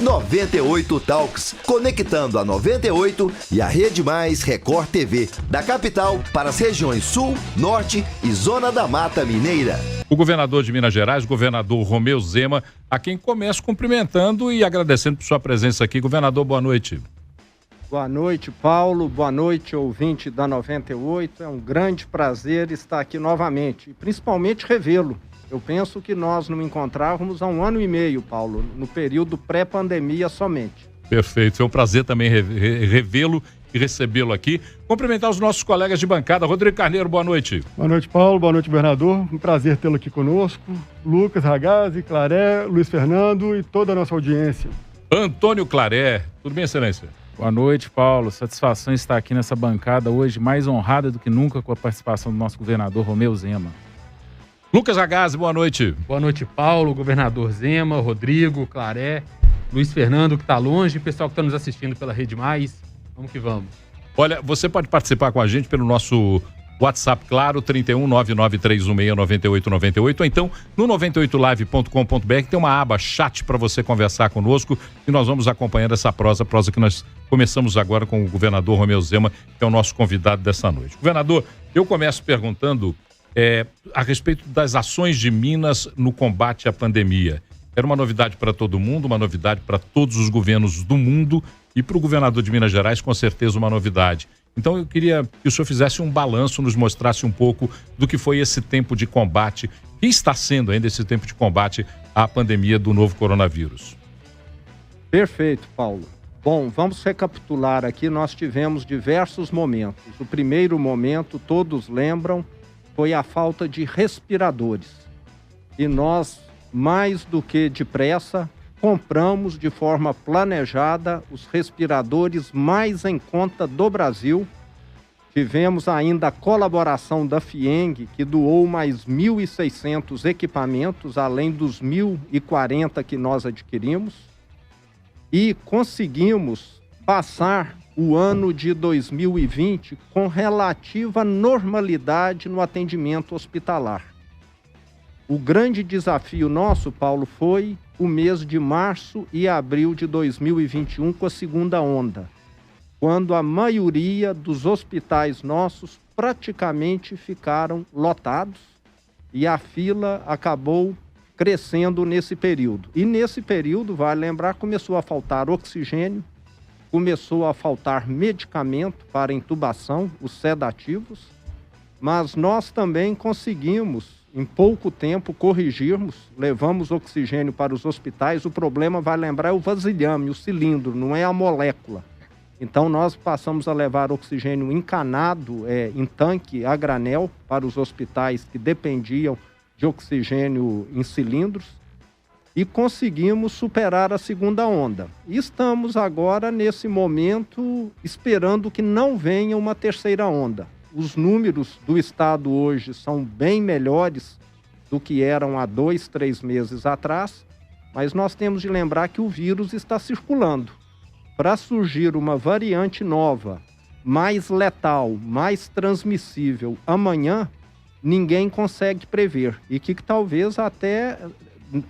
98 Talks, conectando a 98 e a Rede Mais Record TV, da capital para as regiões Sul, Norte e Zona da Mata Mineira. O governador de Minas Gerais, governador Romeu Zema, a quem começo cumprimentando e agradecendo por sua presença aqui. Governador, boa noite. Boa noite, Paulo. Boa noite, ouvinte da 98. É um grande prazer estar aqui novamente e principalmente revê-lo. Eu penso que nós nos encontrávamos há 1 ano e meio, Paulo, no período pré-pandemia somente. Perfeito, foi um prazer também revê-lo e recebê-lo aqui. Cumprimentar os nossos colegas de bancada. Rodrigo Carneiro, boa noite. Boa noite, Paulo. Boa noite, governador. Um prazer tê-lo aqui conosco. Lucas Ragazzi, Claré, Luiz Fernando e toda a nossa audiência. Antônio Claré, tudo bem, excelência? Boa noite, Paulo. Satisfação estar aqui nessa bancada hoje, mais honrada do que nunca com a participação do nosso governador Romeu Zema. Lucas Ragazzi, boa noite. Boa noite, Paulo, governador Zema, Rodrigo, Claré, Luiz Fernando, que está longe, pessoal que está nos assistindo pela Rede Mais. Vamos que vamos. Olha, você pode participar com a gente pelo nosso WhatsApp, claro, 31 ou então no 98live.com.br tem uma aba chat para você conversar conosco e nós vamos acompanhando essa prosa que nós começamos agora com o governador Romeu Zema, que é o nosso convidado dessa noite. Governador, eu começo perguntando a respeito das ações de Minas no combate à pandemia. Era uma novidade para todo mundo, uma novidade para todos os governos do mundo e para o governador de Minas Gerais, com certeza, uma novidade. Então eu queria que o senhor fizesse um balanço, nos mostrasse um pouco do que foi esse tempo de combate, e está sendo ainda esse tempo de combate à pandemia do novo coronavírus. Perfeito, Paulo. Bom, vamos recapitular aqui. Nós tivemos diversos momentos. O primeiro momento, todos lembram, foi a falta de respiradores. E nós, mais do que depressa, compramos de forma planejada os respiradores mais em conta do Brasil. Tivemos ainda a colaboração da FIENG, que doou mais 1.600 equipamentos, além dos 1.040 que nós adquirimos. E conseguimos passar o ano de 2020 com relativa normalidade no atendimento hospitalar. O grande desafio nosso, Paulo, foi o mês de março e abril de 2021 com a segunda onda, quando a maioria dos hospitais nossos praticamente ficaram lotados e a fila acabou crescendo nesse período. E nesse período, vale lembrar, começou a faltar oxigênio, começou a faltar medicamento para intubação, os sedativos, mas nós também conseguimos, em pouco tempo, corrigirmos, levamos oxigênio para os hospitais. O problema, vai lembrar, é o vasilhame, o cilindro, não é a molécula. Então nós passamos a levar oxigênio encanado, em tanque a granel, para os hospitais que dependiam de oxigênio em cilindros, e conseguimos superar a segunda onda. E estamos agora, nesse momento, esperando que não venha uma terceira onda. Os números do estado hoje são bem melhores do que eram há 2, 3 meses atrás, mas nós temos de lembrar que o vírus está circulando. Para surgir uma variante nova, mais letal, mais transmissível amanhã, ninguém consegue prever, e que talvez até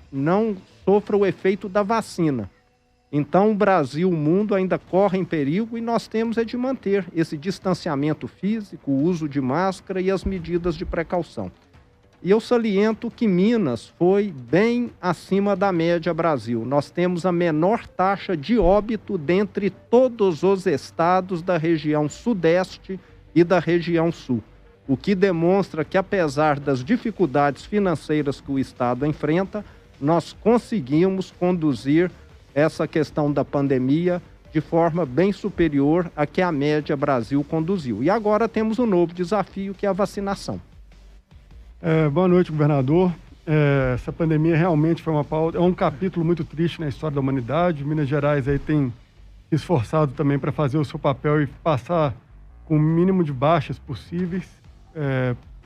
não sofra o efeito da vacina. Então o Brasil, o mundo ainda corre em perigo e nós temos de manter esse distanciamento físico, o uso de máscara e as medidas de precaução. E eu saliento que Minas foi bem acima da média Brasil. Nós temos a menor taxa de óbito dentre todos os estados da região sudeste e da região sul, o que demonstra que, apesar das dificuldades financeiras que o estado enfrenta, nós conseguimos conduzir essa questão da pandemia de forma bem superior à que a média Brasil conduziu. E agora temos um novo desafio, que é a vacinação. Boa noite, governador. Essa pandemia realmente foi é um capítulo muito triste na história da humanidade. Minas Gerais aí tem se esforçado também para fazer o seu papel e passar com o mínimo de baixas possíveis.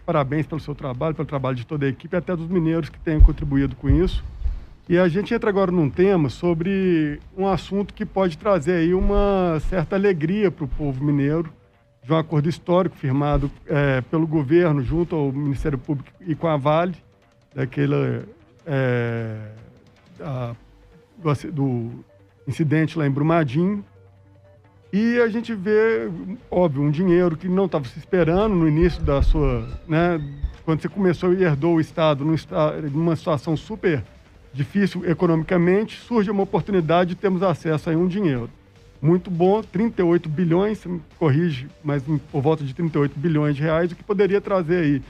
Parabéns pelo seu trabalho, pelo trabalho de toda a equipe, até dos mineiros que tenham contribuído com isso. E a gente entra agora num tema sobre um assunto que pode trazer aí uma certa alegria para o povo mineiro, de um acordo histórico firmado pelo governo junto ao Ministério Público e com a Vale, incidente lá em Brumadinho. E a gente vê, óbvio, um dinheiro que não estava se esperando no início da sua... né, quando você começou e herdou o Estado numa situação super difícil economicamente, surge uma oportunidade de termos acesso a um dinheiro muito bom, 38 bilhões, você me corrige, mas por volta de 38 bilhões de reais, o que poderia trazer aí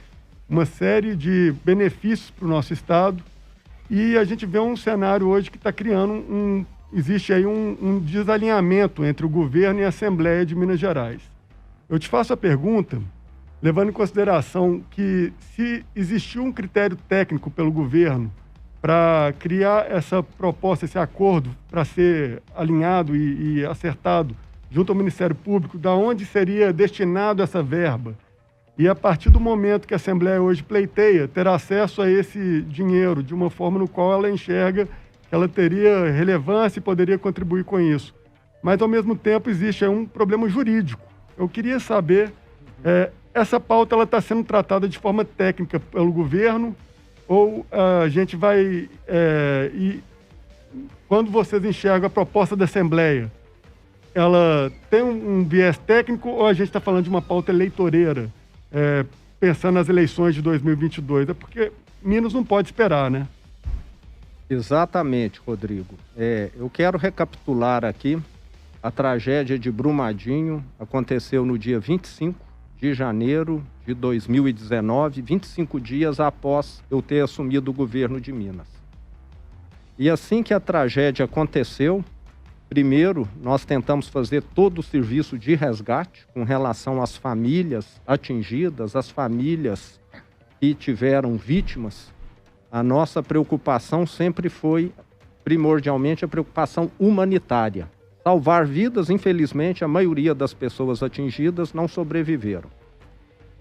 uma série de benefícios para o nosso Estado. E a gente vê um cenário hoje que está criando existe aí um desalinhamento entre o governo e a Assembleia de Minas Gerais. Eu te faço a pergunta, levando em consideração que se existiu um critério técnico pelo governo para criar essa proposta, esse acordo, para ser alinhado e acertado junto ao Ministério Público, da onde seria destinado essa verba. E a partir do momento que a Assembleia hoje pleiteia, ter acesso a esse dinheiro de uma forma no qual ela enxerga que ela teria relevância e poderia contribuir com isso. Mas, ao mesmo tempo, existe um problema jurídico. Eu queria saber, essa pauta está sendo tratada de forma técnica pelo governo ou a gente vai... e quando vocês enxergam a proposta da Assembleia, ela tem um viés técnico ou a gente está falando de uma pauta eleitoreira, pensando nas eleições de 2022? É porque Minas não pode esperar, né? Exatamente, Rodrigo. Eu quero recapitular aqui. A tragédia de Brumadinho aconteceu no dia 25 de janeiro de 2019, 25 dias após eu ter assumido o governo de Minas. E assim que a tragédia aconteceu, primeiro nós tentamos fazer todo o serviço de resgate com relação às famílias atingidas, às famílias que tiveram vítimas. A nossa preocupação sempre foi, primordialmente, a preocupação humanitária. Salvar vidas, infelizmente, a maioria das pessoas atingidas não sobreviveram.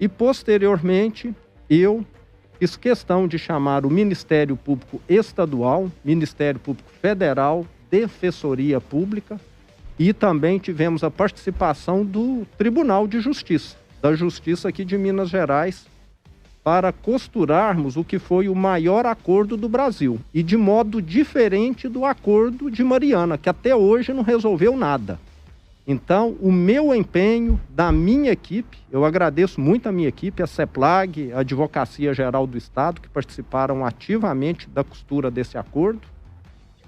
E, posteriormente, eu fiz questão de chamar o Ministério Público Estadual, Ministério Público Federal, Defensoria Pública, e também tivemos a participação do Tribunal de Justiça, da Justiça aqui de Minas Gerais, para costurarmos o que foi o maior acordo do Brasil, e de modo diferente do acordo de Mariana, que até hoje não resolveu nada. Então, o meu empenho da minha equipe, eu agradeço muito a minha equipe, a CEPLAG, a Advocacia Geral do Estado, que participaram ativamente da costura desse acordo,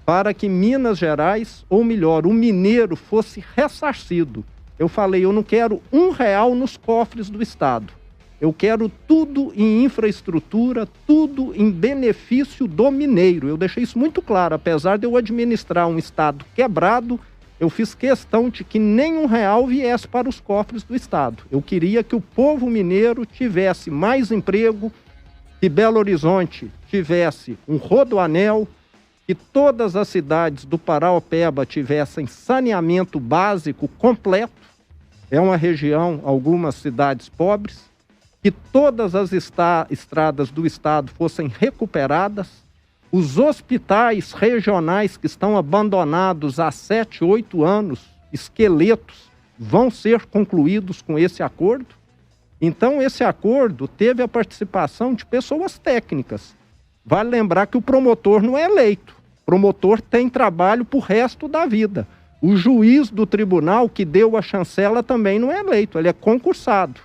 para que Minas Gerais, ou melhor, o mineiro fosse ressarcido. Eu falei, eu não quero R$1 nos cofres do Estado. Eu quero tudo em infraestrutura, tudo em benefício do mineiro. Eu deixei isso muito claro. Apesar de eu administrar um Estado quebrado, eu fiz questão de que nem R$1 viesse para os cofres do Estado. Eu queria que o povo mineiro tivesse mais emprego, que Belo Horizonte tivesse um rodoanel, que todas as cidades do Paraopeba tivessem saneamento básico completo. É uma região, algumas cidades pobres. Que todas as estradas do Estado fossem recuperadas, os hospitais regionais que estão abandonados há 7, 8 anos, esqueletos, vão ser concluídos com esse acordo. Então, esse acordo teve a participação de pessoas técnicas. Vale lembrar que o promotor não é eleito. O promotor tem trabalho para o resto da vida. O juiz do tribunal que deu a chancela também não é eleito, ele é concursado.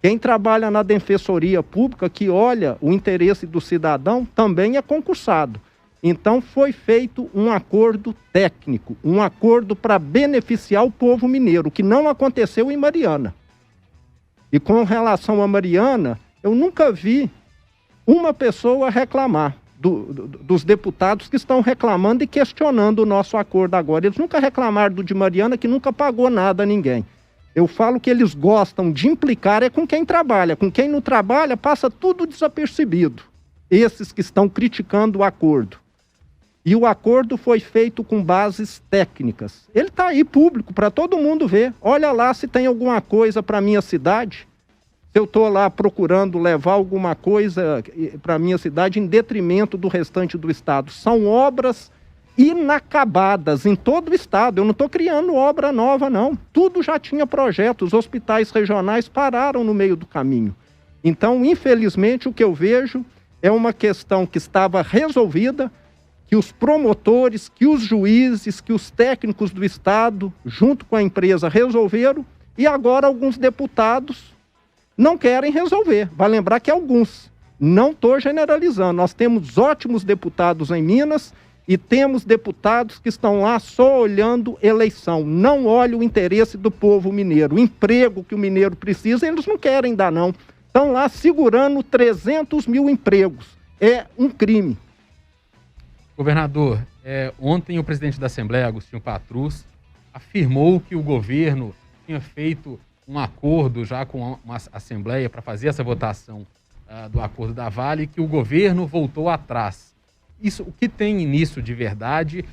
Quem trabalha na Defensoria Pública, que olha o interesse do cidadão, também é concursado. Então, foi feito um acordo técnico, um acordo para beneficiar o povo mineiro, que não aconteceu em Mariana. E com relação a Mariana, eu nunca vi uma pessoa reclamar dos deputados que estão reclamando e questionando o nosso acordo agora. Eles nunca reclamaram do de Mariana, que nunca pagou nada a ninguém. Eu falo que eles gostam de implicar com quem trabalha. Com quem não trabalha, passa tudo desapercebido. Esses que estão criticando o acordo. E o acordo foi feito com bases técnicas. Ele está aí público para todo mundo ver. Olha lá se tem alguma coisa para a minha cidade. Se eu estou lá procurando levar alguma coisa para a minha cidade em detrimento do restante do Estado. São obras inacabadas em todo o Estado. Eu não estou criando obra nova, não. Tudo já tinha projeto. Os hospitais regionais pararam no meio do caminho. Então, infelizmente, o que eu vejo é uma questão que estava resolvida, que os promotores, que os juízes, que os técnicos do Estado, junto com a empresa, resolveram, e agora alguns deputados não querem resolver. Vai lembrar que alguns, não estou generalizando, nós temos ótimos deputados em Minas e temos deputados que estão lá só olhando eleição, não olham o interesse do povo mineiro, o emprego que o mineiro precisa, eles não querem dar não. Estão lá segurando 300 mil empregos. É um crime. Governador, ontem o presidente da Assembleia, Agostinho Patrus, afirmou que o governo tinha feito um acordo já com uma Assembleia para fazer essa votação do acordo da Vale, que o governo voltou atrás. Isso, o que tem nisso de verdade?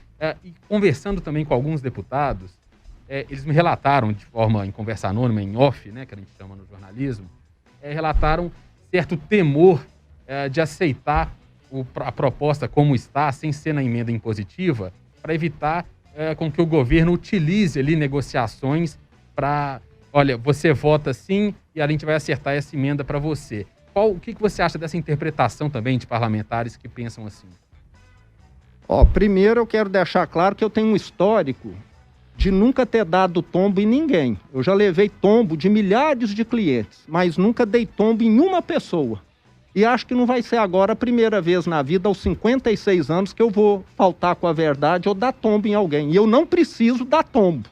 E conversando também com alguns deputados, eles me relataram de forma em conversa anônima, em off, né, que a gente chama no jornalismo, relataram certo temor de aceitar a proposta como está, sem ser na emenda impositiva, para evitar com que o governo utilize ali negociações para, olha, você vota sim e a gente vai acertar essa emenda para você. O que você acha dessa interpretação também de parlamentares que pensam assim? Primeiro eu quero deixar claro que eu tenho um histórico de nunca ter dado tombo em ninguém. Eu já levei tombo de milhares de clientes, mas nunca dei tombo em uma pessoa. E acho que não vai ser agora a primeira vez na vida, aos 56 anos, que eu vou faltar com a verdade ou dar tombo em alguém. E eu não preciso dar tombo.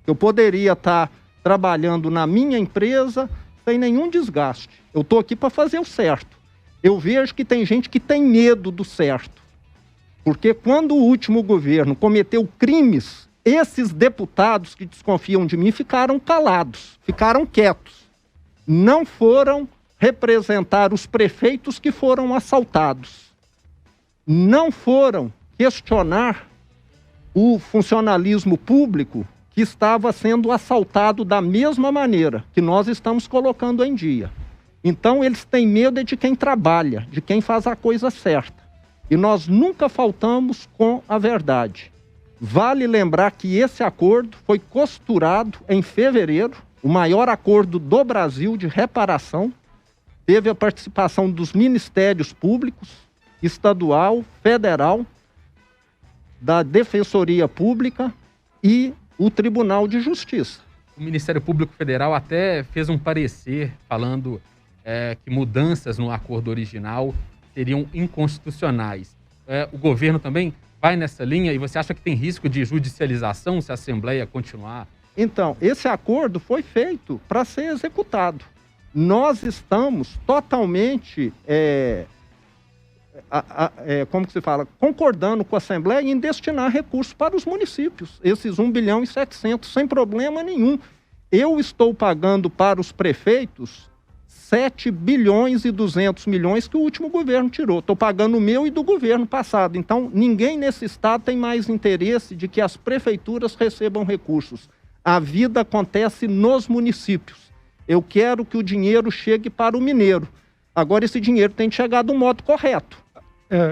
Eu poderia estar trabalhando na minha empresa sem nenhum desgaste. Eu estou aqui para fazer o certo. Eu vejo que tem gente que tem medo do certo. Porque quando o último governo cometeu crimes, esses deputados que desconfiam de mim ficaram calados, ficaram quietos. Não foram representar os prefeitos que foram assaltados. Não foram questionar o funcionalismo público que estava sendo assaltado da mesma maneira que nós estamos colocando em dia. Então eles têm medo de quem trabalha, de quem faz a coisa certa. E nós nunca faltamos com a verdade. Vale lembrar que esse acordo foi costurado em fevereiro, o maior acordo do Brasil de reparação. Teve a participação dos ministérios públicos, estadual, federal, da Defensoria Pública e o Tribunal de Justiça. O Ministério Público Federal até fez um parecer falando que mudanças no acordo original seriam inconstitucionais. O governo também vai nessa linha e você acha que tem risco de judicialização se a Assembleia continuar? Então, esse acordo foi feito para ser executado. Nós estamos totalmente, como que se fala, concordando com a Assembleia em destinar recursos para os municípios, esses 1 bilhão e 700, sem problema nenhum. Eu estou pagando para os prefeitos 7 bilhões e 200 milhões que o último governo tirou. Estou pagando o meu e do governo passado. Então, ninguém nesse estado tem mais interesse de que as prefeituras recebam recursos. A vida acontece nos municípios. Eu quero que o dinheiro chegue para o mineiro. Agora, esse dinheiro tem que chegar do modo correto.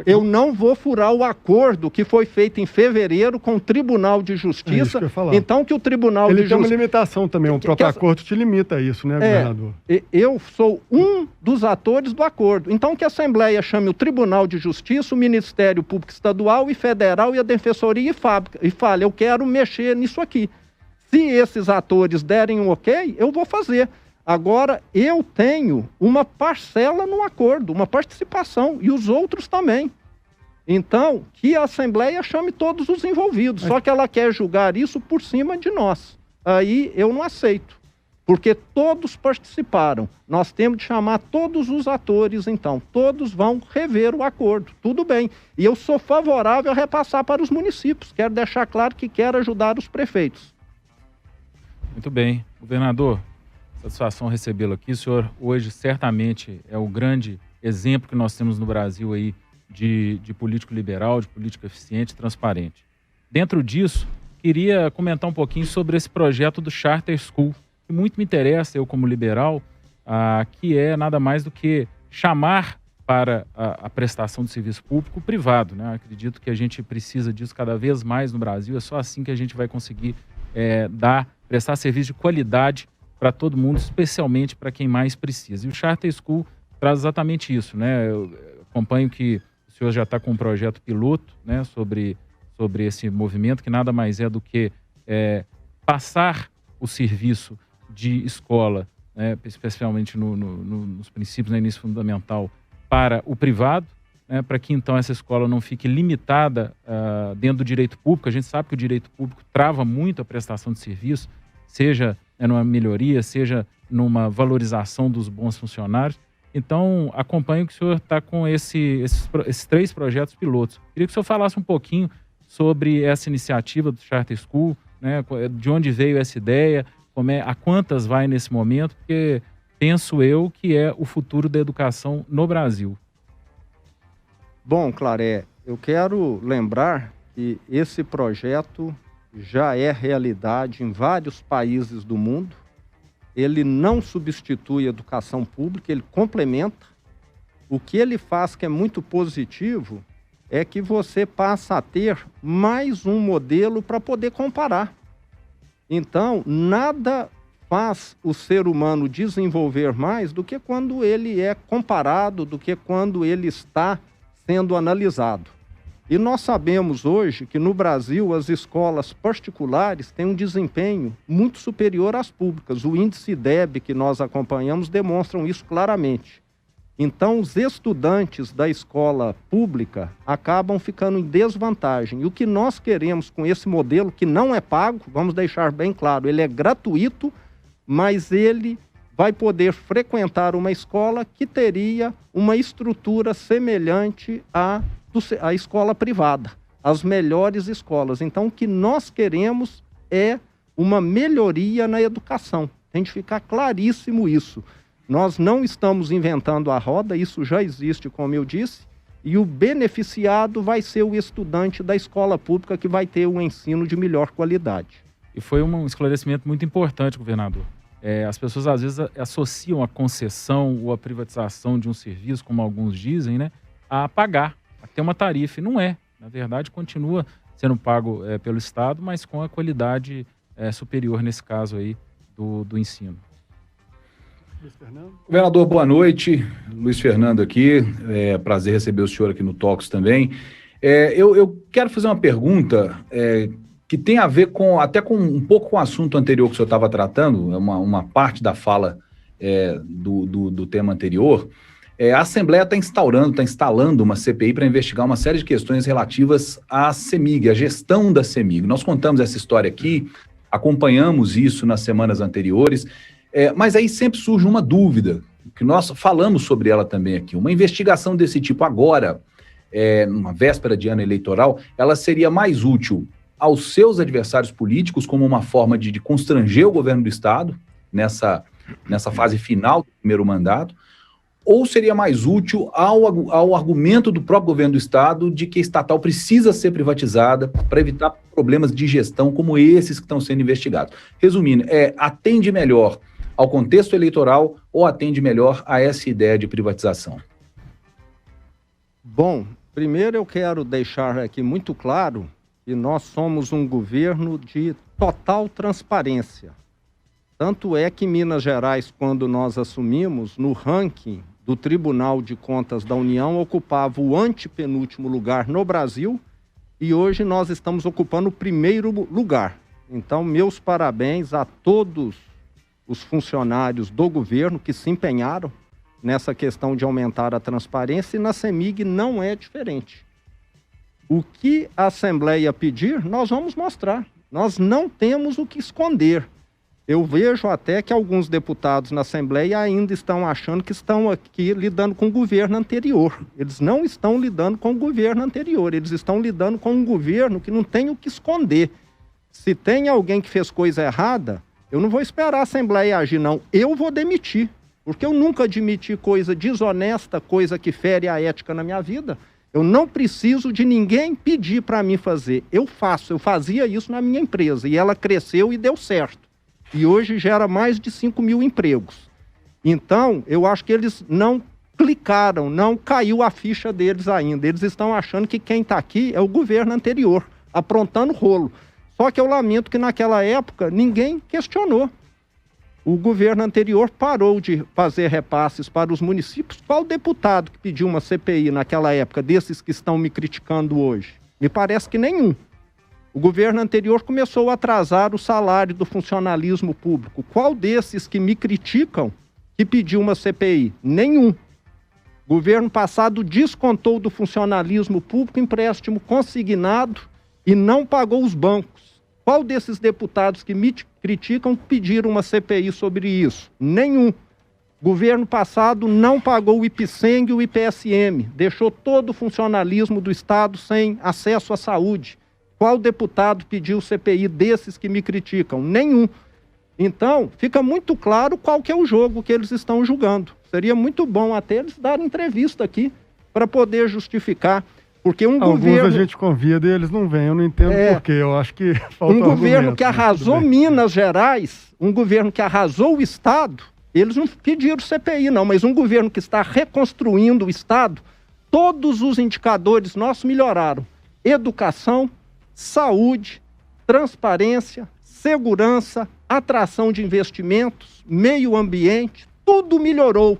Eu não vou furar o acordo que foi feito em fevereiro com o Tribunal de Justiça. Então, que o Tribunal de Justiça... Ele tem uma limitação também, o próprio acordo te limita a isso, né, governador? Eu sou um dos atores do acordo. Então, que a Assembleia chame o Tribunal de Justiça, o Ministério Público Estadual e Federal e a Defensoria e fale, eu quero mexer nisso aqui. Se esses atores derem um ok, eu vou fazer. Agora, eu tenho uma parcela no acordo, uma participação, e os outros também. Então, que a Assembleia chame todos os envolvidos, só que ela quer julgar isso por cima de nós. Aí eu não aceito, porque todos participaram. Nós temos de chamar todos os atores, então. Todos vão rever o acordo, tudo bem. E eu sou favorável a repassar para os municípios. Quero deixar claro que quero ajudar os prefeitos. Muito bem. Governador, satisfação recebê-lo aqui. O senhor hoje certamente é o grande exemplo que nós temos no Brasil aí de político liberal, de político eficiente e transparente. Dentro disso, queria comentar um pouquinho sobre esse projeto do Charter School, que muito me interessa, eu como liberal, que é nada mais do que chamar para a prestação de serviço público privado, né? Acredito que a gente precisa disso cada vez mais no Brasil, é só assim que a gente vai conseguir prestar serviço de qualidade para todo mundo, especialmente para quem mais precisa. E o Charter School traz exatamente isso, né? Eu acompanho que o senhor já está com um projeto piloto, né, sobre esse movimento, que nada mais é do que passar o serviço de escola, né, especialmente nos princípios, no início fundamental, para o privado, né, para que então essa escola não fique limitada dentro do direito público. A gente sabe que o direito público trava muito a prestação de serviço, seja numa melhoria, seja numa valorização dos bons funcionários. Então, acompanho que o senhor está com esses 3 projetos pilotos. Queria que o senhor falasse um pouquinho sobre essa iniciativa do Charter School, né, de onde veio essa ideia, a quantas vai nesse momento, porque penso eu que é o futuro da educação no Brasil. Bom, Claré, eu quero lembrar que esse projeto já é realidade em vários países do mundo. Ele não substitui a educação pública, ele complementa. O que ele faz, que é muito positivo, é que você passa a ter mais um modelo para poder comparar. Então, nada faz o ser humano desenvolver mais do que quando ele é comparado, do que quando ele está sendo analisado. E nós sabemos hoje que no Brasil as escolas particulares têm um desempenho muito superior às públicas. O índice IDEB que nós acompanhamos demonstram isso claramente. Então, os estudantes da escola pública acabam ficando em desvantagem. E o que nós queremos com esse modelo, que não é pago, vamos deixar bem claro, ele é gratuito, mas ele vai poder frequentar uma escola que teria uma estrutura semelhante à escola privada, as melhores escolas. Então, o que nós queremos é uma melhoria na educação. Tem de ficar claríssimo isso. Nós não estamos inventando a roda, isso já existe, como eu disse, e o beneficiado vai ser o estudante da escola pública, que vai ter um ensino de melhor qualidade. E foi um esclarecimento muito importante, governador. As pessoas às vezes associam a concessão ou a privatização de um serviço, como alguns dizem, né, a pagar, a ter uma tarifa. E não é. Na verdade, continua sendo pago pelo Estado, mas com a qualidade superior, nesse caso aí, do ensino. Luiz Fernando. Governador, boa noite. Luiz Fernando aqui. Prazer receber o senhor aqui no Talks também. Eu quero fazer uma pergunta que tem a ver até com um pouco com o assunto anterior que o senhor estava tratando, uma parte da fala do tema anterior. A Assembleia está instalando uma CPI para investigar uma série de questões relativas à CEMIG, à gestão da CEMIG. Nós contamos essa história aqui, acompanhamos isso nas semanas anteriores, mas aí sempre surge uma dúvida, que nós falamos sobre ela também aqui. Uma investigação desse tipo agora, numa véspera de ano eleitoral, ela seria mais útil aos seus adversários políticos como uma forma de constranger o governo do Estado nessa fase final do primeiro mandato, ou seria mais útil ao argumento do próprio governo do Estado de que a estatal precisa ser privatizada para evitar problemas de gestão como esses que estão sendo investigados? Resumindo, atende melhor ao contexto eleitoral ou atende melhor a essa ideia de privatização? Bom, primeiro eu quero deixar aqui muito claro que nós somos um governo de total transparência. Tanto é que Minas Gerais, quando nós assumimos, no ranking do Tribunal de Contas da União, ocupava o antepenúltimo lugar no Brasil e hoje nós estamos ocupando o primeiro lugar. Então, meus parabéns a todos os funcionários do governo que se empenharam nessa questão de aumentar a transparência, e na CEMIG não é diferente. O que a Assembleia pedir, nós vamos mostrar. Nós não temos o que esconder. Eu vejo até que alguns deputados na Assembleia ainda estão achando que estão aqui lidando com o governo anterior. Eles não estão lidando com o governo anterior, eles estão lidando com um governo que não tem o que esconder. Se tem alguém que fez coisa errada, eu não vou esperar a Assembleia agir, não. Eu vou demitir, porque eu nunca admiti coisa desonesta, coisa que fere a ética na minha vida. Eu não preciso de ninguém pedir para mim fazer. Eu faço, eu fazia isso na minha empresa e ela cresceu e deu certo. E hoje gera mais de 5 mil empregos. Então, eu acho que eles não clicaram, não caiu a ficha deles ainda. Eles estão achando que quem está aqui é o governo anterior, aprontando rolo. Só que eu lamento que naquela época ninguém questionou. O governo anterior parou de fazer repasses para os municípios. Qual deputado que pediu uma CPI naquela época, desses que estão me criticando hoje? Me parece que nenhum. O governo anterior começou a atrasar o salário do funcionalismo público. Qual desses que me criticam que pediu uma CPI? Nenhum. O governo passado descontou do funcionalismo público empréstimo consignado e não pagou os bancos. Qual desses deputados que me criticam pediram uma CPI sobre isso? Nenhum. O governo passado não pagou o IPSENG e o IPSM, deixou todo o funcionalismo do Estado sem acesso à saúde. Qual deputado pediu CPI desses que me criticam? Nenhum. Então, fica muito claro qual que é o jogo que eles estão julgando. Seria muito bom até eles darem entrevista aqui para poder justificar. Porque Alguns a gente convida e eles não vêm, eu não entendo porquê, eu acho que falta um governo que arrasou Minas Gerais, um governo que arrasou o Estado, eles não pediram CPI não, mas um governo que está reconstruindo o Estado, todos os indicadores nossos melhoraram. Educação, saúde, transparência, segurança, atração de investimentos, meio ambiente, tudo melhorou.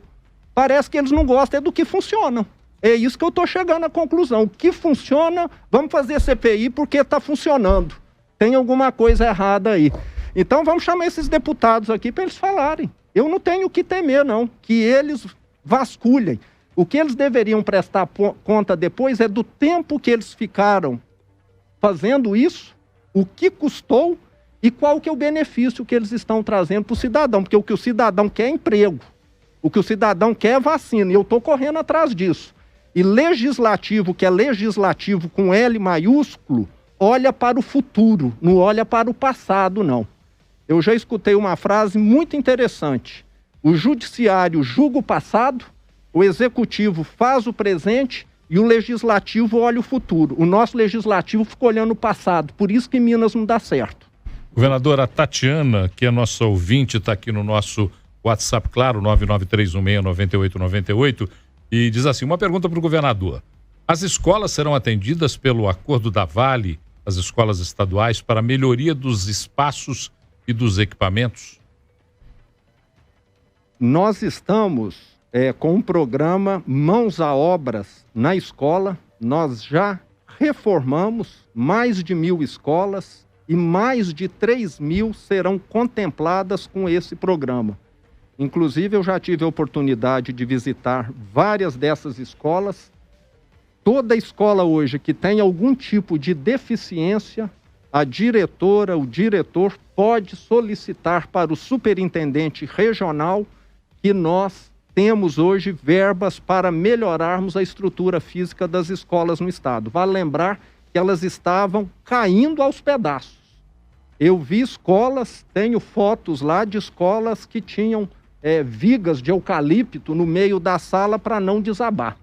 Parece que eles não gostam do que funciona. É isso que eu estou chegando à conclusão. O que funciona, vamos fazer CPI porque está funcionando. Tem alguma coisa errada aí. Então vamos chamar esses deputados aqui para eles falarem. Eu não tenho o que temer, não. Que eles vasculhem. O que eles deveriam prestar conta depois é do tempo que eles ficaram fazendo isso, o que custou e qual que é o benefício que eles estão trazendo para o cidadão. Porque o que o cidadão quer é emprego. O que o cidadão quer é vacina. E eu estou correndo atrás disso. E legislativo, que é legislativo com L maiúsculo, olha para o futuro, não olha para o passado, não. Eu já escutei uma frase muito interessante. O judiciário julga o passado, o executivo faz o presente e o legislativo olha o futuro. O nosso legislativo fica olhando o passado, por isso que Minas não dá certo. Governadora Tatiana, que é nossa ouvinte, está aqui no nosso WhatsApp, claro, 993169898, e diz assim, uma pergunta para o governador. As escolas serão atendidas pelo acordo da Vale, as escolas estaduais, para a melhoria dos espaços e dos equipamentos? Nós estamos com um programa Mãos à Obras na escola. Nós já reformamos mais de 1.000 escolas e mais de 3.000 serão contempladas com esse programa. Inclusive, eu já tive a oportunidade de visitar várias dessas escolas. Toda escola hoje que tem algum tipo de deficiência, a diretora, o diretor pode solicitar para o superintendente regional que nós temos hoje verbas para melhorarmos a estrutura física das escolas no estado. Vale lembrar que elas estavam caindo aos pedaços. Eu vi escolas, tenho fotos lá de escolas que tinham vigas de eucalipto no meio da sala para não desabar.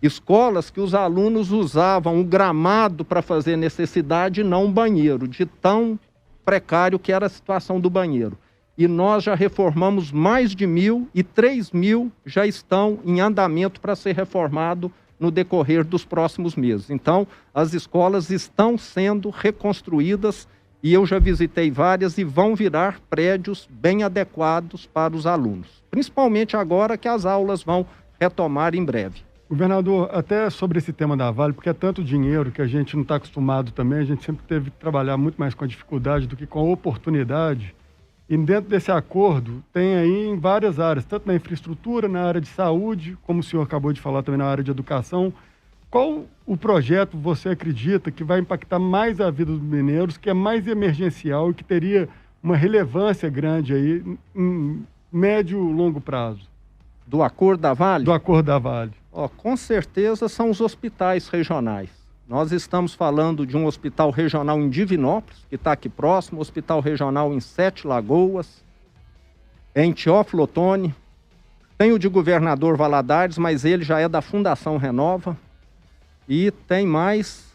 Escolas que os alunos usavam o gramado para fazer necessidade e não um banheiro, de tão precário que era a situação do banheiro. E nós já reformamos mais de 1.000 e 3.000 já estão em andamento para ser reformado no decorrer dos próximos meses. Então, as escolas estão sendo reconstruídas e eu já visitei várias e vão virar prédios bem adequados para os alunos. Principalmente agora que as aulas vão retomar em breve. Governador, até sobre esse tema da Vale, porque é tanto dinheiro que a gente não está acostumado também, a gente sempre teve que trabalhar muito mais com a dificuldade do que com a oportunidade. E dentro desse acordo tem aí em várias áreas, tanto na infraestrutura, na área de saúde, como o senhor acabou de falar também na área de educação. Qual o projeto você acredita que vai impactar mais a vida dos mineiros, que é mais emergencial e que teria uma relevância grande aí em médio e longo prazo? Do acordo da Vale? Do acordo da Vale. Com certeza são os hospitais regionais. Nós estamos falando de um hospital regional em Divinópolis, que está aqui próximo, hospital regional em Sete Lagoas, em Teófilo Otoni, tem o de Governador Valadares, mas ele já é da Fundação Renova, e tem mais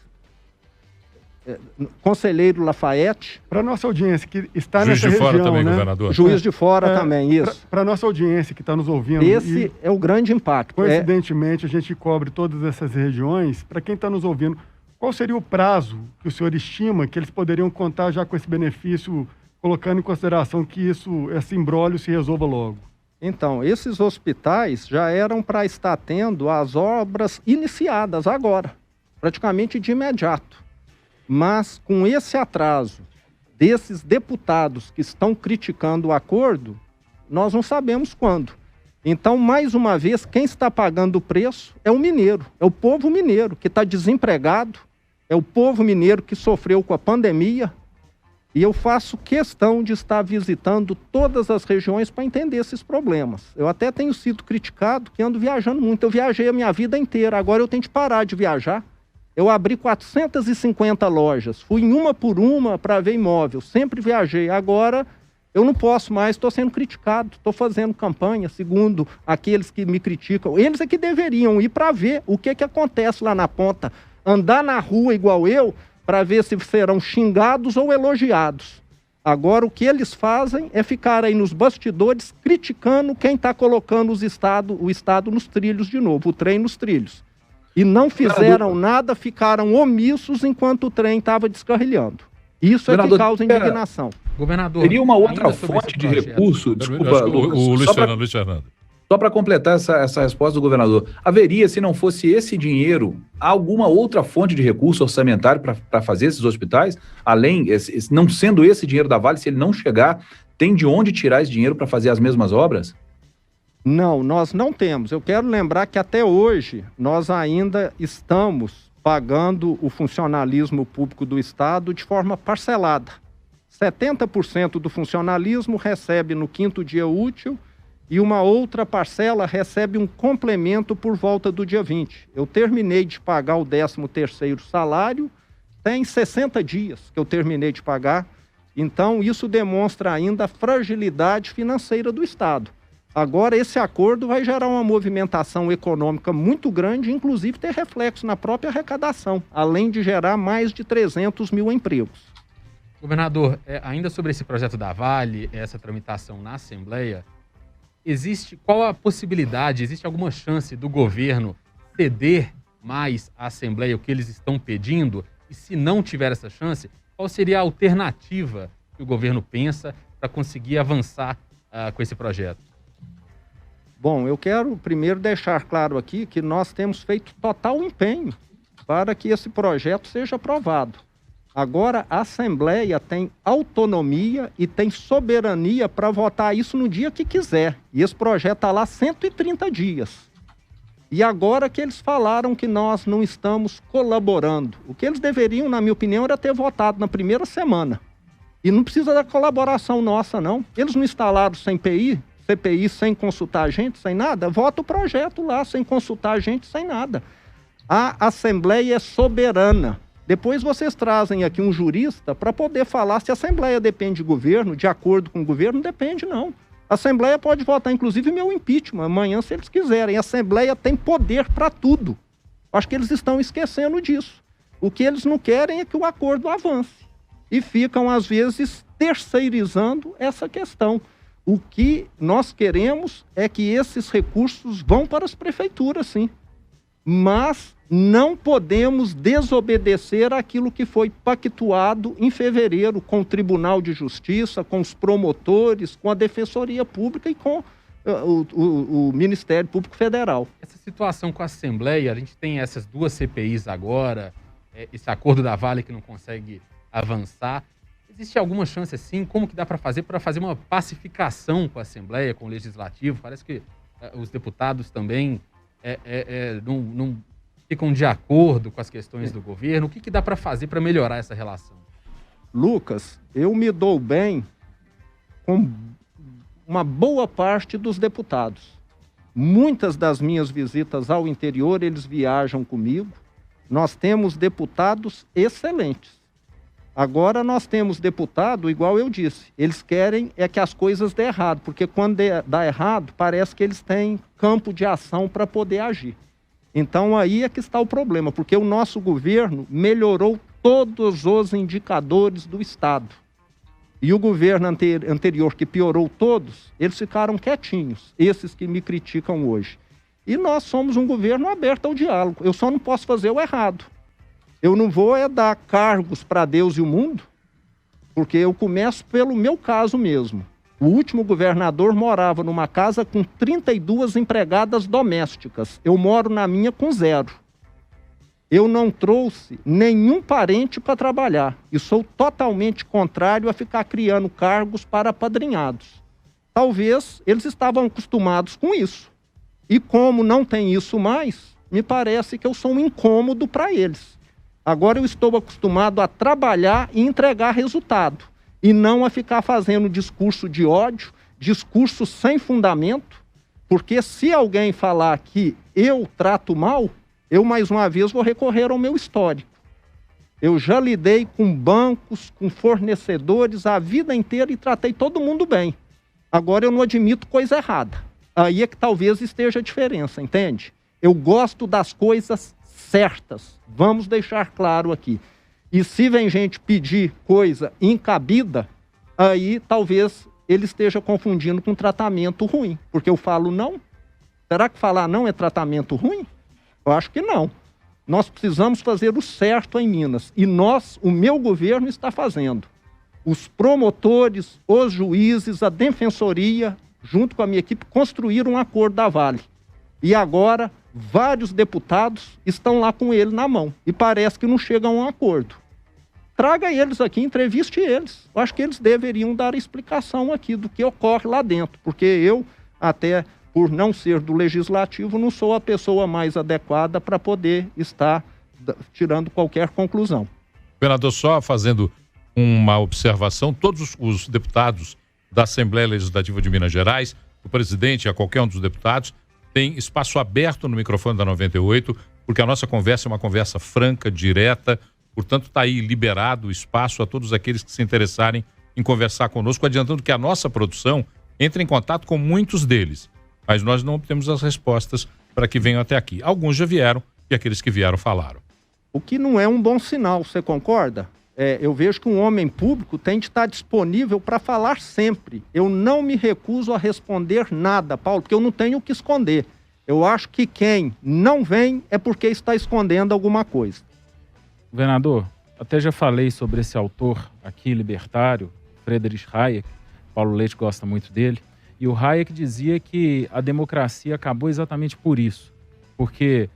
Conselheiro Lafayette. Para nossa audiência que está Juiz nessa de Fora região, também, né? governador. Juiz de Fora também, isso. Para nossa audiência que está nos ouvindo. Esse é o grande impacto. Coincidentemente, a gente cobre todas essas regiões. Para quem está nos ouvindo, qual seria o prazo que o senhor estima que eles poderiam contar já com esse benefício colocando em consideração que esse imbróglio se resolva logo? Então, esses hospitais já eram para estar tendo as obras iniciadas agora, praticamente de imediato. Mas com esse atraso desses deputados que estão criticando o acordo, nós não sabemos quando. Então, mais uma vez, quem está pagando o preço é o mineiro, é o povo mineiro que está desempregado, é o povo mineiro que sofreu com a pandemia. E eu faço questão de estar visitando todas as regiões para entender esses problemas. Eu até tenho sido criticado que ando viajando muito. Eu viajei a minha vida inteira, agora eu tenho que parar de viajar. Eu abri 450 lojas, fui em uma por uma para ver imóvel, sempre viajei. Agora eu não posso mais, estou sendo criticado, estou fazendo campanha, segundo aqueles que me criticam. Eles é que deveriam ir para ver o que acontece lá na ponta, andar na rua igual eu, para ver se serão xingados ou elogiados. Agora, o que eles fazem é ficar aí nos bastidores criticando quem está colocando o Estado nos trilhos de novo, o trem nos trilhos. E não fizeram nada, ficaram omissos enquanto o trem estava descarrilhando. Isso é que causa indignação. Governador, teria uma outra fonte de recurso? Desculpa, o Luiz Fernando. Só para completar essa resposta do governador, haveria, se não fosse esse dinheiro, alguma outra fonte de recurso orçamentário para fazer esses hospitais? Além, não sendo esse dinheiro da Vale, se ele não chegar, tem de onde tirar esse dinheiro para fazer as mesmas obras? Não, nós não temos. Eu quero lembrar que até hoje nós ainda estamos pagando o funcionalismo público do Estado de forma parcelada. 70% do funcionalismo recebe no 5º dia útil e uma outra parcela recebe um complemento por volta do dia 20. Eu terminei de pagar o 13º salário, tem 60 dias que eu terminei de pagar, então isso demonstra ainda a fragilidade financeira do Estado. Agora, esse acordo vai gerar uma movimentação econômica muito grande, inclusive ter reflexo na própria arrecadação, além de gerar mais de 300 mil empregos. Governador, ainda sobre esse projeto da Vale, essa tramitação na Assembleia, qual a possibilidade, existe alguma chance do governo ceder mais à Assembleia o que eles estão pedindo? E se não tiver essa chance, qual seria a alternativa que o governo pensa para conseguir avançar com esse projeto? Bom, eu quero primeiro deixar claro aqui que nós temos feito total empenho para que esse projeto seja aprovado. Agora, a Assembleia tem autonomia e tem soberania para votar isso no dia que quiser. E esse projeto está lá 130 dias. E agora que eles falaram que nós não estamos colaborando. O que eles deveriam, na minha opinião, era ter votado na primeira semana. E não precisa da colaboração nossa, não. Eles não instalaram CPI sem consultar a gente, sem nada. Vota o projeto lá, sem consultar a gente, sem nada. A Assembleia é soberana. Depois vocês trazem aqui um jurista para poder falar se a Assembleia depende do governo, de acordo com o governo, não depende não. A Assembleia pode votar, inclusive, meu impeachment amanhã, se eles quiserem. A Assembleia tem poder para tudo. Acho que eles estão esquecendo disso. O que eles não querem é que o acordo avance. E ficam, às vezes, terceirizando essa questão. O que nós queremos é que esses recursos vão para as prefeituras, sim. Mas não podemos desobedecer aquilo que foi pactuado em fevereiro com o Tribunal de Justiça, com os promotores, com a Defensoria Pública e com o Ministério Público Federal. Essa situação com a Assembleia, a gente tem essas duas CPIs agora, esse acordo da Vale que não consegue avançar. Existe alguma chance assim? Como que dá para fazer uma pacificação com a Assembleia, com o Legislativo? Parece que os deputados também não ficam de acordo com as questões do governo. O que dá para fazer para melhorar essa relação? Lucas, eu me dou bem com uma boa parte dos deputados. Muitas das minhas visitas ao interior, eles viajam comigo. Nós temos deputados excelentes. Agora nós temos deputado, igual eu disse, eles querem que as coisas dê errado, porque quando dá errado, parece que eles têm campo de ação para poder agir. Então aí é que está o problema, porque o nosso governo melhorou todos os indicadores do Estado. E o governo anterior, que piorou todos, eles ficaram quietinhos, esses que me criticam hoje. E nós somos um governo aberto ao diálogo, eu só não posso fazer o errado. Eu não vou dar cargos para Deus e o mundo, porque eu começo pelo meu caso mesmo. O último governador morava numa casa com 32 empregadas domésticas. Eu moro na minha com 0. Eu não trouxe nenhum parente para trabalhar e sou totalmente contrário a ficar criando cargos para apadrinhados. Talvez eles estavam acostumados com isso. E como não tem isso mais, me parece que eu sou um incômodo para eles. Agora eu estou acostumado a trabalhar e entregar resultado, e não a ficar fazendo discurso de ódio, discurso sem fundamento, porque se alguém falar que eu trato mal, eu mais uma vez vou recorrer ao meu histórico. Eu já lidei com bancos, com fornecedores a vida inteira e tratei todo mundo bem. Agora eu não admito coisa errada. Aí é que talvez esteja a diferença, entende? Eu gosto das coisas certas. Vamos deixar claro aqui. E se vem gente pedir coisa incabida, aí talvez ele esteja confundindo com tratamento ruim. Porque eu falo não. Será que falar não é tratamento ruim? Eu acho que não. Nós precisamos fazer o certo em Minas. E o meu governo está fazendo. Os promotores, os juízes, a defensoria, junto com a minha equipe, construíram um acordo da Vale. E agora, vários deputados estão lá com ele na mão. E parece que não chegam a um acordo. Traga eles aqui, entreviste eles. Eu acho que eles deveriam dar a explicação aqui do que ocorre lá dentro. Porque eu, até por não ser do Legislativo, não sou a pessoa mais adequada para poder estar tirando qualquer conclusão. Governador, só fazendo uma observação, todos os deputados da Assembleia Legislativa de Minas Gerais, o presidente, a qualquer um dos deputados, tem espaço aberto no microfone da 98, porque a nossa conversa é uma conversa franca, direta, portanto está aí liberado o espaço a todos aqueles que se interessarem em conversar conosco, adiantando que a nossa produção entre em contato com muitos deles, mas nós não obtemos as respostas para que venham até aqui. Alguns já vieram e aqueles que vieram falaram. O que não é um bom sinal, você concorda? Eu vejo que um homem público tem de estar disponível para falar sempre. Eu não me recuso a responder nada, Paulo, porque eu não tenho o que esconder. Eu acho que quem não vem é porque está escondendo alguma coisa. Governador, até já falei sobre esse autor aqui, libertário, Friedrich Hayek. Paulo Leite gosta muito dele. E o Hayek dizia que a democracia acabou exatamente por isso. Porque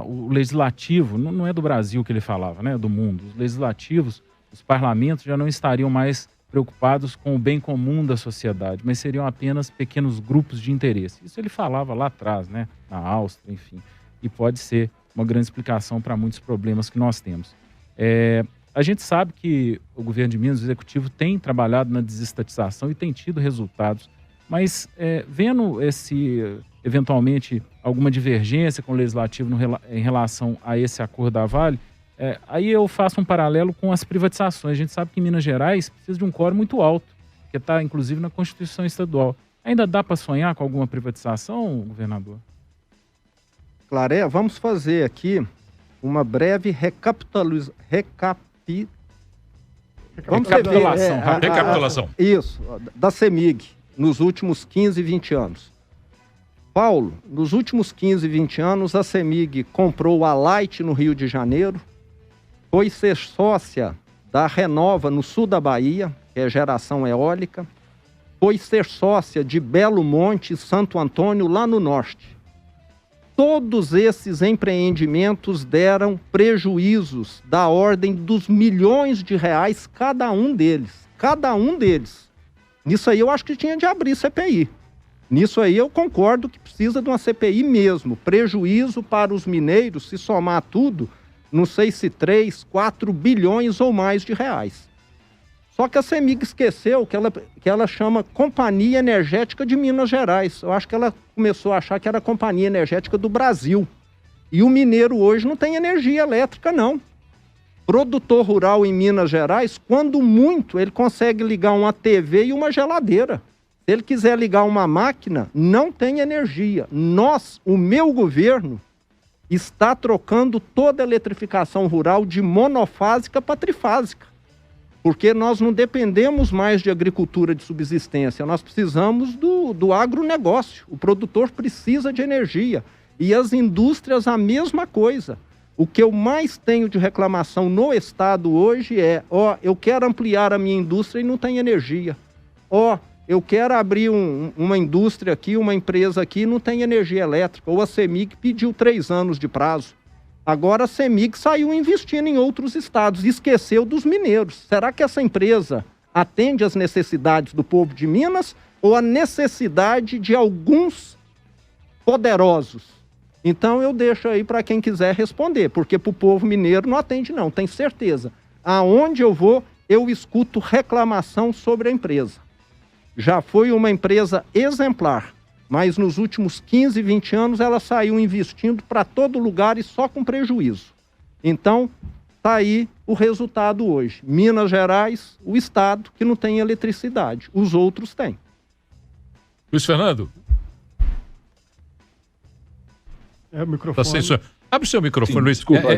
o legislativo, não é do Brasil que ele falava, né? Do mundo. Os legislativos, os parlamentos já não estariam mais preocupados com o bem comum da sociedade, mas seriam apenas pequenos grupos de interesse. Isso ele falava lá atrás, né? Na Áustria, enfim. E pode ser uma grande explicação para muitos problemas que nós temos. A gente sabe que o governo de Minas, o executivo, tem trabalhado na desestatização e tem tido resultados, mas vendo eventualmente alguma divergência com o legislativo em relação a esse acordo da Vale, aí eu faço um paralelo com as privatizações. A gente sabe que Minas Gerais precisa de um quórum muito alto, que está inclusive na Constituição Estadual. Ainda dá para sonhar com alguma privatização, governador? Claré, vamos fazer aqui uma breve recapitulação. Recapitulação. Isso, da CEMIG, nos últimos 15, 20 anos. Paulo, nos últimos 15, 20 anos, a CEMIG comprou a Light no Rio de Janeiro, foi ser sócia da Renova no sul da Bahia, que é geração eólica, foi ser sócia de Belo Monte e Santo Antônio lá no norte. Todos esses empreendimentos deram prejuízos da ordem dos milhões de reais cada um deles. Cada um deles. Nisso aí eu acho que tinha de abrir CPI. Nisso aí eu concordo que precisa de uma CPI mesmo. Prejuízo para os mineiros, se somar tudo, não sei se 3, 4 bilhões ou mais de reais. Só que a CEMIG esqueceu que ela chama Companhia Energética de Minas Gerais. Eu acho que ela começou a achar que era a Companhia Energética do Brasil. E o mineiro hoje não tem energia elétrica, não. Produtor rural em Minas Gerais, quando muito, ele consegue ligar uma TV e uma geladeira. Se ele quiser ligar uma máquina, não tem energia. O meu governo, está trocando toda a eletrificação rural de monofásica para trifásica. Porque nós não dependemos mais de agricultura de subsistência, nós precisamos do agronegócio. O produtor precisa de energia. E as indústrias a mesma coisa. O que eu mais tenho de reclamação no Estado hoje é, eu quero ampliar a minha indústria e não tem energia. Eu quero abrir uma indústria aqui, uma empresa aqui e não tem energia elétrica. Ou a CEMIG pediu 3 anos de prazo. Agora a CEMIG saiu investindo em outros estados e esqueceu dos mineiros. Será que essa empresa atende às necessidades do povo de Minas ou a necessidade de alguns poderosos? Então eu deixo aí para quem quiser responder, porque para o povo mineiro não atende não, tenho certeza. Aonde eu vou, eu escuto reclamação sobre a empresa. Já foi uma empresa exemplar, mas nos últimos 15, 20 anos ela saiu investindo para todo lugar e só com prejuízo. Então, está aí o resultado hoje. Minas Gerais, o estado que não tem eletricidade, os outros têm. Luiz Fernando. O microfone. Abre o seu microfone, Sim, Luiz. Desculpa,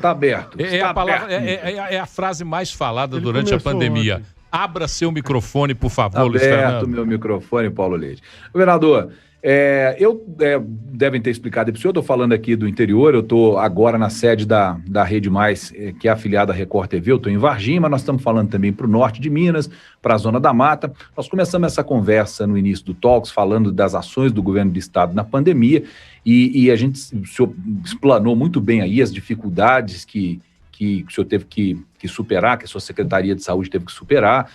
tá aberto. É a frase mais falada durante a pandemia. Ontem. Abra seu microfone, por favor, Luiz Fernando. Aberto meu microfone, Paulo Leite. Governador, devem ter explicado para o senhor, eu estou falando aqui do interior, eu estou agora na sede da Rede Mais, que é afiliada à Record TV, eu estou em Varginha, mas nós estamos falando também para o norte de Minas, para a Zona da Mata. Nós começamos essa conversa no início do Talks, falando das ações do governo do estado na pandemia, e o senhor explanou muito bem aí as dificuldades que o senhor teve que superar, que a sua Secretaria de Saúde teve que superar.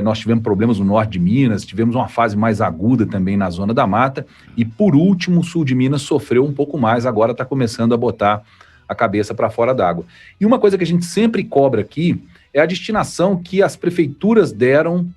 Nós tivemos problemas no norte de Minas, tivemos uma fase mais aguda também na Zona da Mata, e por último o sul de Minas sofreu um pouco mais, agora está começando a botar a cabeça para fora d'água. E uma coisa que a gente sempre cobra aqui é a destinação que as prefeituras deram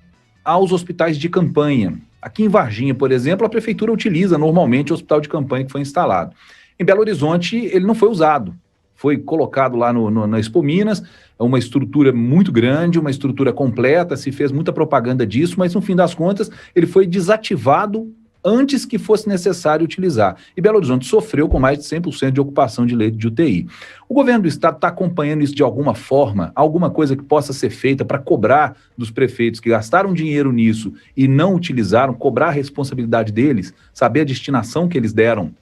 aos hospitais de campanha. Aqui em Varginha, por exemplo, a prefeitura utiliza normalmente o hospital de campanha que foi instalado. Em Belo Horizonte, ele não foi usado. Foi colocado lá na Expo Minas, uma estrutura muito grande, uma estrutura completa, se fez muita propaganda disso, mas no fim das contas ele foi desativado antes que fosse necessário utilizar. E Belo Horizonte sofreu com mais de 100% de ocupação de leito de UTI. O governo do estado está acompanhando isso de alguma forma? Alguma coisa que possa ser feita para cobrar dos prefeitos que gastaram dinheiro nisso e não utilizaram, cobrar a responsabilidade deles, saber a destinação que eles deram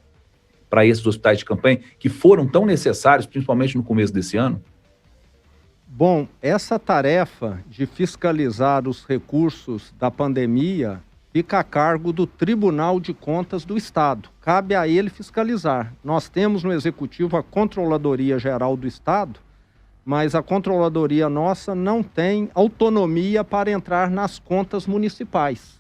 para esses hospitais de campanha, que foram tão necessários, principalmente no começo desse ano? Bom, essa tarefa de fiscalizar os recursos da pandemia fica a cargo do Tribunal de Contas do Estado. Cabe a ele fiscalizar. Nós temos no Executivo a Controladoria Geral do Estado, mas a Controladoria nossa não tem autonomia para entrar nas contas municipais.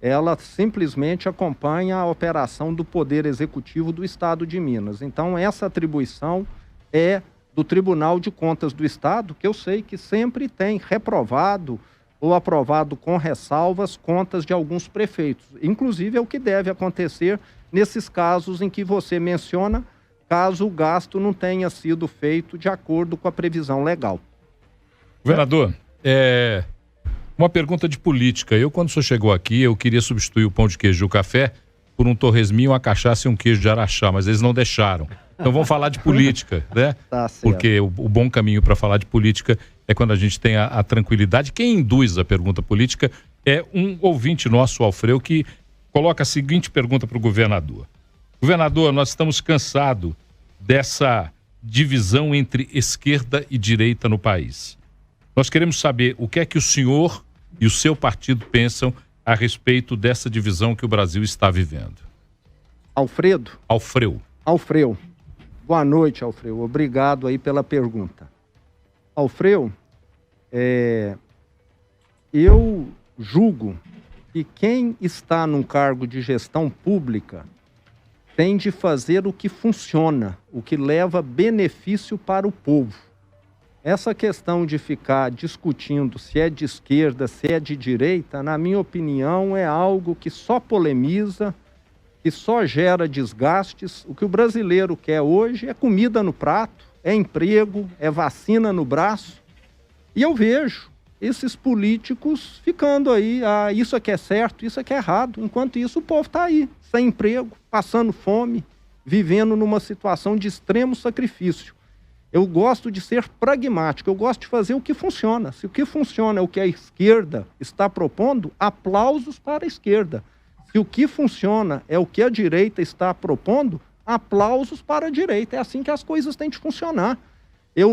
Ela simplesmente acompanha a operação do Poder Executivo do Estado de Minas. Então, essa atribuição é do Tribunal de Contas do Estado, que eu sei que sempre tem reprovado ou aprovado com ressalvas contas de alguns prefeitos. Inclusive, é o que deve acontecer nesses casos em que você menciona, caso o gasto não tenha sido feito de acordo com a previsão legal. Governador, uma pergunta de política. Quando o senhor chegou aqui, eu queria substituir o pão de queijo e o café por um torresminho, uma cachaça e um queijo de araxá, mas eles não deixaram. Então vamos falar de política, né? Tá certo. Porque o bom caminho para falar de política é quando a gente tem a tranquilidade. Quem induz a pergunta política é um ouvinte nosso, o Alfredo, que coloca a seguinte pergunta para o governador. Governador, nós estamos cansados dessa divisão entre esquerda e direita no país. Nós queremos saber o que é que o senhor e o seu partido pensam a respeito dessa divisão que o Brasil está vivendo. Alfredo? Alfredo. Boa noite, Alfredo. Obrigado aí pela pergunta. Alfredo, eu julgo que quem está num cargo de gestão pública tem de fazer o que funciona, o que leva benefício para o povo. Essa questão de ficar discutindo se é de esquerda, se é de direita, na minha opinião, é algo que só polemiza, que só gera desgastes. O que o brasileiro quer hoje é comida no prato, é emprego, é vacina no braço. E eu vejo esses políticos ficando aí, isso aqui é certo, isso aqui é errado. Enquanto isso, o povo está aí, sem emprego, passando fome, vivendo numa situação de extremo sacrifício. Eu gosto de ser pragmático, eu gosto de fazer o que funciona. Se o que funciona é o que a esquerda está propondo, aplausos para a esquerda. Se o que funciona é o que a direita está propondo, aplausos para a direita. É assim que as coisas têm de funcionar.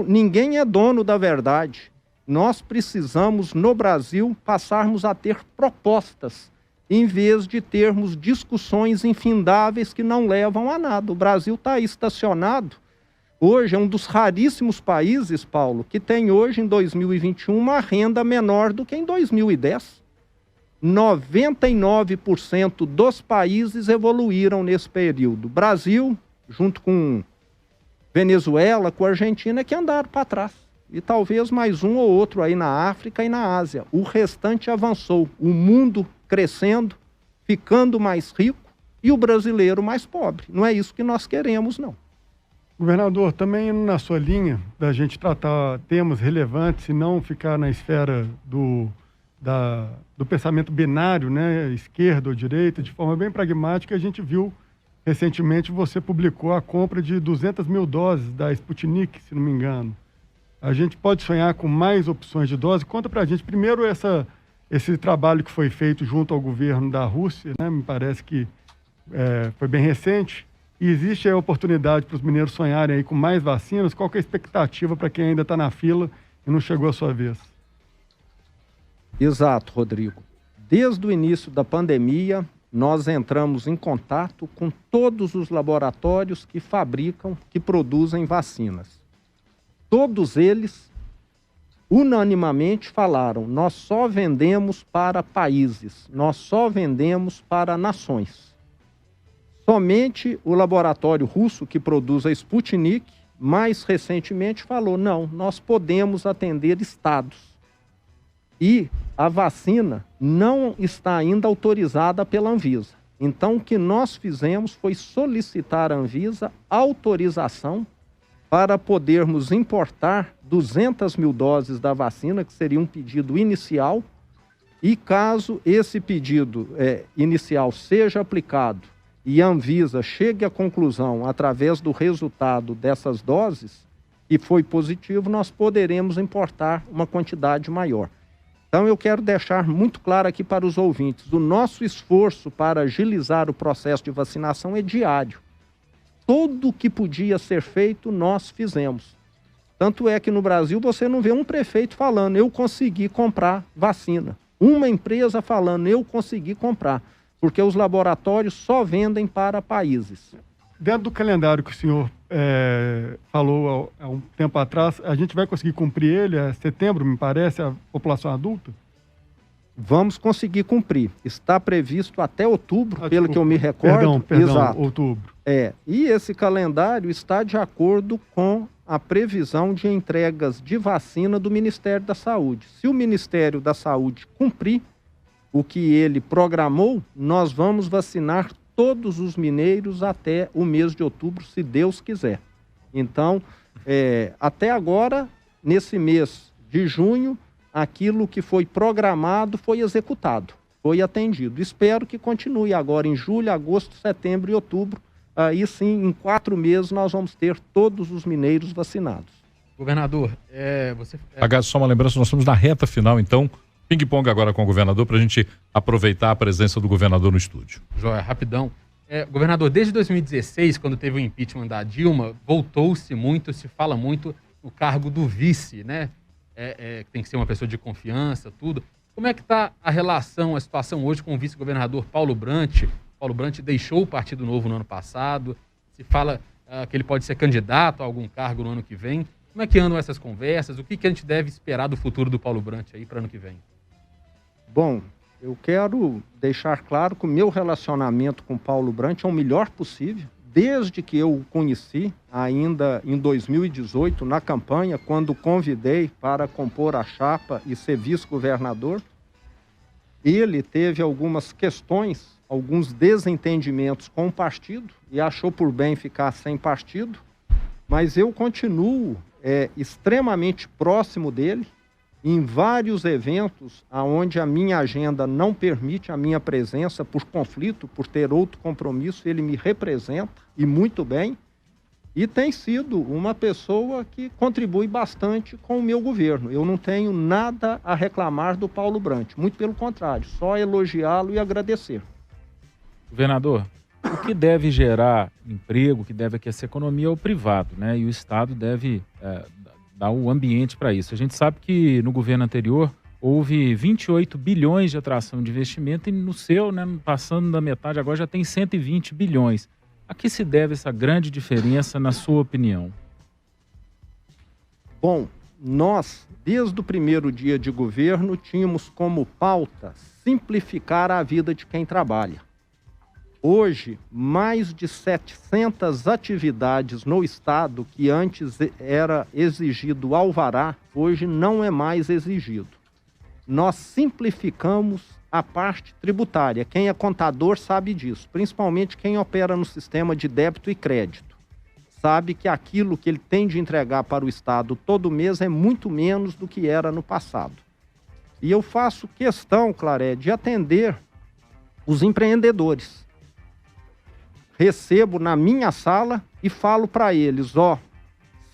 Ninguém é dono da verdade. Nós precisamos, no Brasil, passarmos a ter propostas, em vez de termos discussões infindáveis que não levam a nada. O Brasil está aí estacionado. Hoje é um dos raríssimos países, Paulo, que tem hoje, em 2021, uma renda menor do que em 2010. 99% dos países evoluíram nesse período. Brasil, junto com Venezuela, com a Argentina, que andaram para trás. E talvez mais um ou outro aí na África e na Ásia. O restante avançou. O mundo crescendo, ficando mais rico e o brasileiro mais pobre. Não é isso que nós queremos, não. Governador, também na sua linha da gente tratar temas relevantes e não ficar na esfera do pensamento binário, né, esquerda ou direita, de forma bem pragmática, a gente viu recentemente você publicou a compra de 200 mil doses da Sputnik, se não me engano. A gente pode sonhar com mais opções de dose? Conta pra gente primeiro esse trabalho que foi feito junto ao governo da Rússia, né? Me parece que foi bem recente. E existe a oportunidade para os mineiros sonharem aí com mais vacinas? Qual que é a expectativa para quem ainda está na fila e não chegou a sua vez? Exato, Rodrigo. Desde o início da pandemia, nós entramos em contato com todos os laboratórios que fabricam, que produzem vacinas. Todos eles, unanimamente, falaram: nós só vendemos para países, nós só vendemos para nações. Somente o laboratório russo que produz a Sputnik, mais recentemente, falou: não, nós podemos atender estados. E a vacina não está ainda autorizada pela Anvisa. Então, o que nós fizemos foi solicitar à Anvisa autorização para podermos importar 200 mil doses da vacina, que seria um pedido inicial, e caso esse pedido inicial seja aplicado e a Anvisa chegue à conclusão, através do resultado dessas doses, que foi positivo, nós poderemos importar uma quantidade maior. Então, eu quero deixar muito claro aqui para os ouvintes: o nosso esforço para agilizar o processo de vacinação é diário. Tudo o que podia ser feito, nós fizemos. Tanto é que no Brasil você não vê um prefeito falando: eu consegui comprar vacina. Uma empresa falando: eu consegui comprar. Porque os laboratórios só vendem para países. Dentro do calendário que o senhor falou há um tempo atrás, a gente vai conseguir cumprir ele? É setembro, me parece, a população adulta? Vamos conseguir cumprir. Está previsto até outubro, pelo que eu me recordo. Perdão, exato. Outubro. E esse calendário está de acordo com a previsão de entregas de vacina do Ministério da Saúde. Se o Ministério da Saúde cumprir o que ele programou, nós vamos vacinar todos os mineiros até o mês de outubro, se Deus quiser. Então, até agora, nesse mês de junho, aquilo que foi programado foi executado, foi atendido. Espero que continue agora em julho, agosto, setembro e outubro. Aí sim, em 4 meses, nós vamos ter todos os mineiros vacinados. Governador, Só uma lembrança, nós estamos na reta final, então, ping-pong agora com o governador, para a gente aproveitar a presença do governador no estúdio. Joia, rapidão. Governador, desde 2016, quando teve o impeachment da Dilma, se fala muito no cargo do vice, né? Tem que ser uma pessoa de confiança, tudo. Como é que está a relação, a situação hoje com o vice-governador Paulo Brandt? Paulo Brandt deixou o Partido Novo no ano passado, se fala que ele pode ser candidato a algum cargo no ano que vem. Como é que andam essas conversas? O que a gente deve esperar do futuro do Paulo Brandt aí para o ano que vem? Bom, eu quero deixar claro que o meu relacionamento com Paulo Brandt é o melhor possível, desde que eu o conheci, ainda em 2018, na campanha, quando o convidei para compor a chapa e ser vice-governador. Ele teve algumas questões, alguns desentendimentos com o partido e achou por bem ficar sem partido, mas eu continuo extremamente próximo dele. Em vários eventos onde a minha agenda não permite a minha presença por conflito, por ter outro compromisso, ele me representa, e muito bem, e tem sido uma pessoa que contribui bastante com o meu governo. Eu não tenho nada a reclamar do Paulo Brandt, muito pelo contrário, só elogiá-lo e agradecer. Governador, o que deve gerar emprego, o que deve aquecer a economia é o privado, né? E o Estado deve dar o ambiente para isso. A gente sabe que no governo anterior houve 28 bilhões de atração de investimento e no seu, né, passando da metade, agora já tem 120 bilhões. A que se deve essa grande diferença, na sua opinião? Bom, nós, desde o primeiro dia de governo, tínhamos como pauta simplificar a vida de quem trabalha. Hoje, mais de 700 atividades no Estado, que antes era exigido alvará, hoje não é mais exigido. Nós simplificamos a parte tributária. Quem é contador sabe disso, principalmente quem opera no sistema de débito e crédito. Sabe que aquilo que ele tem de entregar para o Estado todo mês é muito menos do que era no passado. E eu faço questão, Claré, de atender os empreendedores. Recebo na minha sala e falo para eles,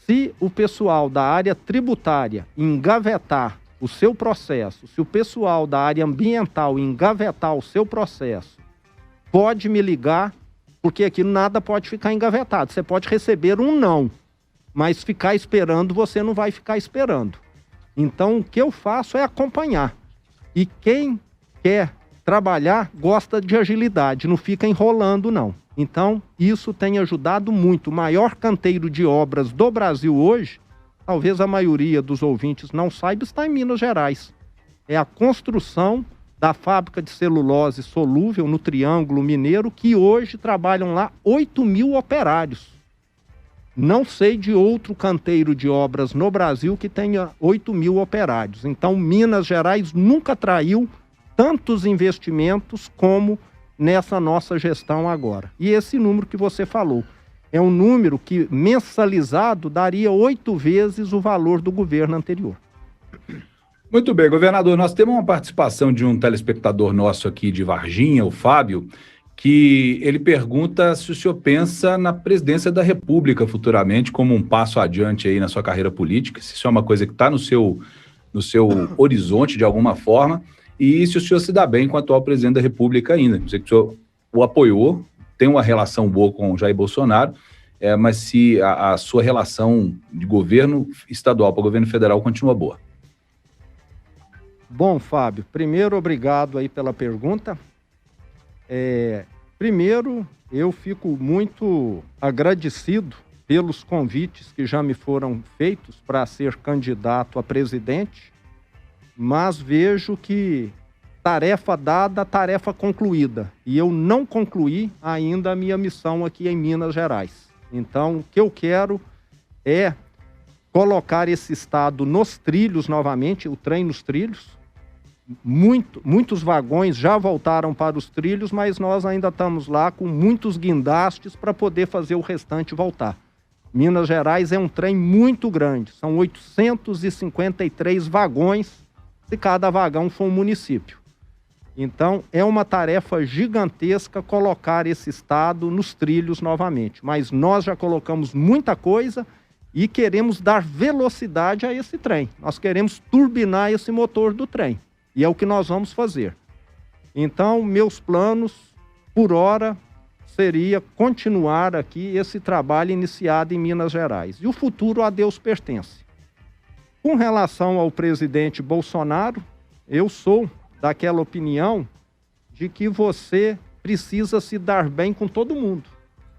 se o pessoal da área tributária engavetar o seu processo, se o pessoal da área ambiental engavetar o seu processo, pode me ligar, porque aqui nada pode ficar engavetado. Você pode receber um não, mas ficar esperando, você não vai ficar esperando. Então, o que eu faço é acompanhar. E quem quer trabalhar gosta de agilidade, não fica enrolando, não. Então, isso tem ajudado muito. O maior canteiro de obras do Brasil hoje, talvez a maioria dos ouvintes não saiba, está em Minas Gerais. É a construção da fábrica de celulose solúvel no Triângulo Mineiro, que hoje trabalham lá 8.000 operários. Não sei de outro canteiro de obras no Brasil que tenha 8.000 operários. Então, Minas Gerais nunca atraiu tantos investimentos como nessa nossa gestão agora. E esse número que você falou é um número que, mensalizado, daria 8 vezes o valor do governo anterior. Muito bem, governador, nós temos uma participação de um telespectador nosso aqui de Varginha, o Fábio, que ele pergunta se o senhor pensa na presidência da República futuramente como um passo adiante aí na sua carreira política, se isso é uma coisa que está no seu horizonte de alguma forma, e se o senhor se dá bem com o atual presidente da República ainda. Não sei que o senhor o apoiou, tem uma relação boa com o Jair Bolsonaro, mas se a sua relação de governo estadual para o governo federal continua boa. Bom, Fábio, primeiro, obrigado aí pela pergunta. Primeiro, eu fico muito agradecido pelos convites que já me foram feitos para ser candidato a presidente, mas vejo que tarefa dada, tarefa concluída. E eu não concluí ainda a minha missão aqui em Minas Gerais. Então, o que eu quero é colocar esse estado nos trilhos novamente, o trem nos trilhos. Muitos vagões já voltaram para os trilhos, mas nós ainda estamos lá com muitos guindastes para poder fazer o restante voltar. Minas Gerais é um trem muito grande, são 853 vagões, se cada vagão for um município. Então, é uma tarefa gigantesca colocar esse estado nos trilhos novamente. Mas nós já colocamos muita coisa e queremos dar velocidade a esse trem. Nós queremos turbinar esse motor do trem. E é o que nós vamos fazer. Então, meus planos, por hora, seria continuar aqui esse trabalho iniciado em Minas Gerais. E o futuro a Deus pertence. Com relação ao presidente Bolsonaro, eu sou daquela opinião de que você precisa se dar bem com todo mundo.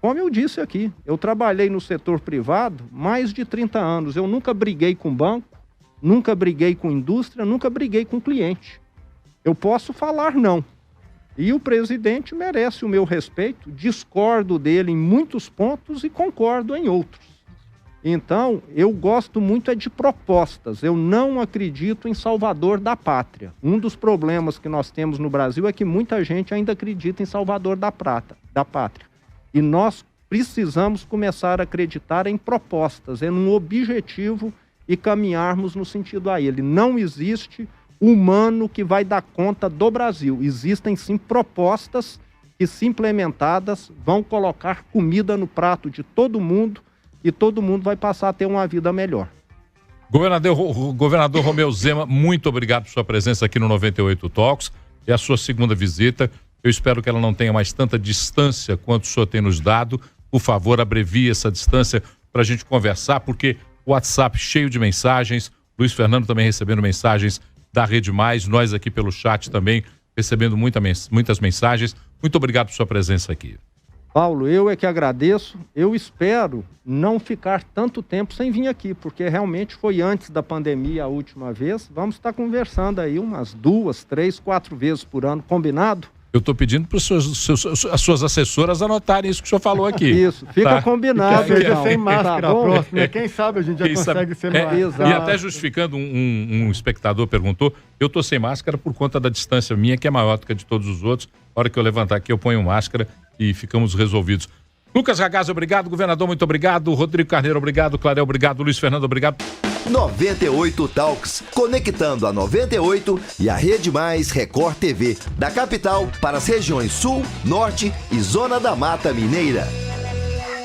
Como eu disse aqui, eu trabalhei no setor privado mais de 30 anos. Eu nunca briguei com banco, nunca briguei com indústria, nunca briguei com cliente. Eu posso falar não. E o presidente merece o meu respeito, discordo dele em muitos pontos e concordo em outros. Então, eu gosto muito de propostas, eu não acredito em salvador da pátria. Um dos problemas que nós temos no Brasil é que muita gente ainda acredita em salvador da pátria. E nós precisamos começar a acreditar em propostas, em um objetivo e caminharmos no sentido a ele. Não existe humano que vai dar conta do Brasil. Existem sim propostas que, se implementadas, vão colocar comida no prato de todo mundo e todo mundo vai passar a ter uma vida melhor. Governador Romeu Zema, muito obrigado por sua presença aqui no 98 Talks. É a sua segunda visita. Eu espero que ela não tenha mais tanta distância quanto o senhor tem nos dado. Por favor, abrevie essa distância para a gente conversar, porque o WhatsApp cheio de mensagens, Luiz Fernando também recebendo mensagens da Rede Mais, nós aqui pelo chat também recebendo muitas mensagens. Muito obrigado por sua presença aqui. Paulo, eu é que agradeço. Eu espero não ficar tanto tempo sem vir aqui, porque realmente foi antes da pandemia a última vez. Vamos estar conversando aí umas 2, 3, 4 vezes por ano, combinado? Eu estou pedindo para as suas assessoras anotarem isso que o senhor falou aqui. Isso, fica combinado. Seja sem máscara a próxima, quem sabe a gente já consegue ser mais. E até justificando, um espectador perguntou, eu estou sem máscara por conta da distância minha, que é maior do que a de todos os outros. A hora que eu levantar aqui, eu ponho máscara e ficamos resolvidos. Lucas Ragazzi, obrigado. Governador, muito obrigado. Rodrigo Carneiro, obrigado. Clarel, obrigado. Luiz Fernando, obrigado. 98 Talks, conectando a 98 e a Rede Mais Record TV, da capital para as regiões Sul, Norte e Zona da Mata Mineira.